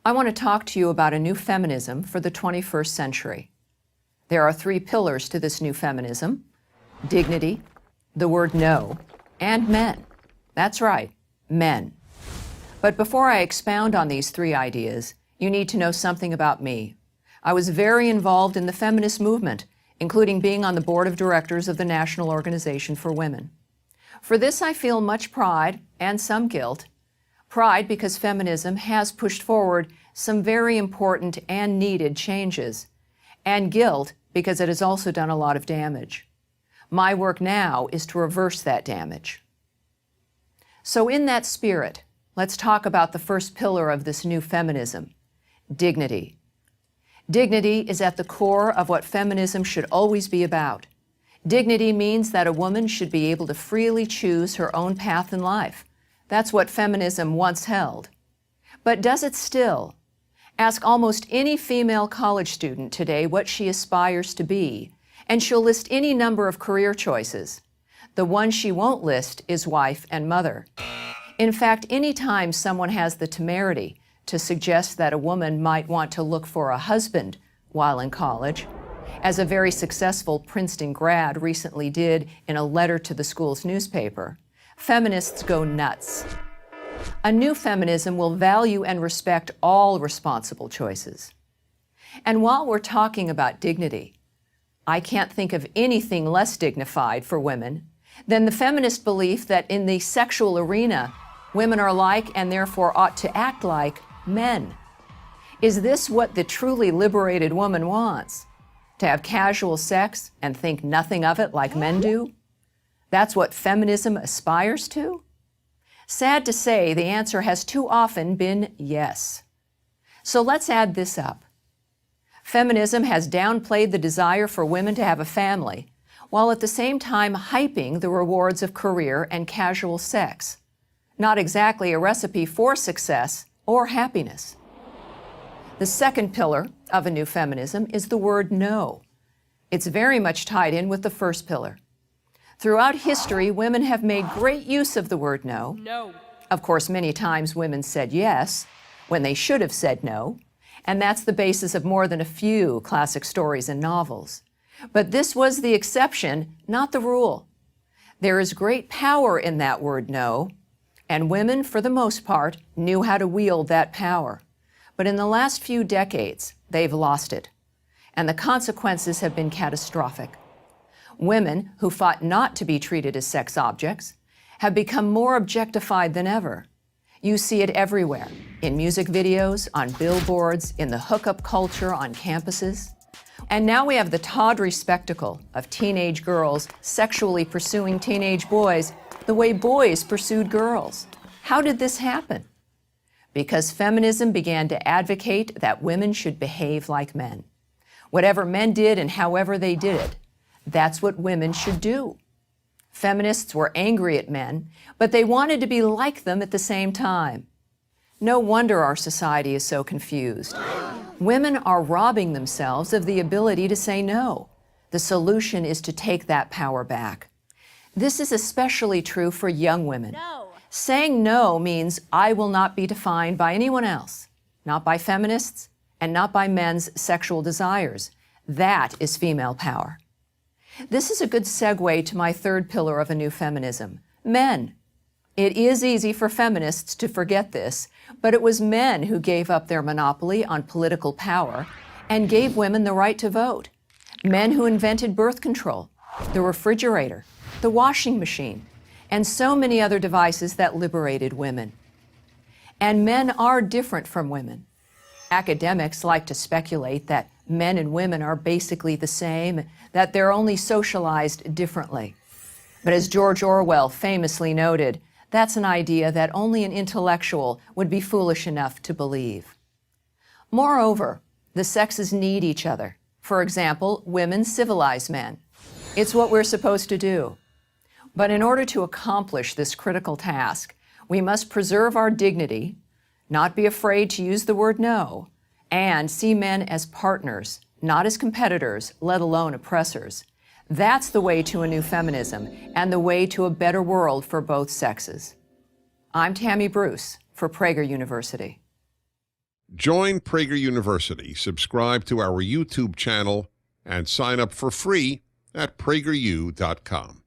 I want to talk to you about a new feminism for the 21st century. There are three pillars to this new feminism: dignity, the word no, and men. That's right, men. But before I expound on these three ideas, you need to know something about me. I was very involved in the feminist movement, including being on the board of directors of the National Organization for Women. For this, I feel much pride and some guilt. Pride because feminism has pushed forward some very important and needed changes, and guilt because it has also done a lot of damage. My work now is to reverse that damage. So in that spirit, let's talk about the first pillar of this new feminism: dignity. Dignity is at the core of what feminism should always be about. Dignity means that a woman should be able to freely choose her own path in life. That's what feminism once held. But does it still? Ask almost any female college student today what she aspires to be, and she'll list any number of career choices. The one she won't list is wife and mother. In fact, any time someone has the temerity to suggest that a woman might want to look for a husband while in college, as a very successful Princeton grad recently did in a letter to the school's newspaper, feminists go nuts. A new feminism will value and respect all responsible choices. And while we're talking about dignity, I can't think of anything less dignified for women than the feminist belief that in the sexual arena, women are like and therefore ought to act like men. Is this what the truly liberated woman wants? To have casual sex and think nothing of it like men do? That's what feminism aspires to? Sad to say, the answer has too often been yes. So let's add this up. Feminism has downplayed the desire for women to have a family, while at the same time hyping the rewards of career and casual sex. Not exactly a recipe for success or happiness. The second pillar of a new feminism is the word no. It's very much tied in with the first pillar. Throughout history, women have made great use of the word no. No. Of course, many times women said yes when they should have said no, and that's the basis of more than a few classic stories and novels. But this was the exception, not the rule. There is great power in that word no, and women, for the most part, knew how to wield that power. But in the last few decades, they've lost it, and the consequences have been catastrophic. Women who fought not to be treated as sex objects have become more objectified than ever. You see it everywhere, in music videos, on billboards, in the hookup culture on campuses. And now we have the tawdry spectacle of teenage girls sexually pursuing teenage boys the way boys pursued girls. How did this happen? Because feminism began to advocate that women should behave like men. Whatever men did and however they did it, that's what women should do. Feminists were angry at men, but they wanted to be like them at the same time. No wonder our society is so confused. Women are robbing themselves of the ability to say no. The solution is to take that power back. This is especially true for young women. No. Saying no means I will not be defined by anyone else, not by feminists, and not by men's sexual desires. That is female power. This is a good segue to my third pillar of a new feminism: men. It is easy for feminists to forget this, but it was men who gave up their monopoly on political power and gave women the right to vote. Men who invented birth control, the refrigerator, the washing machine, and so many other devices that liberated women. And men are different from women. Academics like to speculate that men and women are basically the same, that they're only socialized differently. But as George Orwell famously noted, that's an idea that only an intellectual would be foolish enough to believe. Moreover, the sexes need each other. For example, women civilize men. It's what we're supposed to do. But in order to accomplish this critical task, we must preserve our dignity, not be afraid to use the word no, and see men as partners, not as competitors, let alone oppressors. That's the way to a new feminism and the way to a better world for both sexes. I'm Tammy Bruce for Prager University. Join Prager University, subscribe to our YouTube channel, and sign up for free at prageru.com.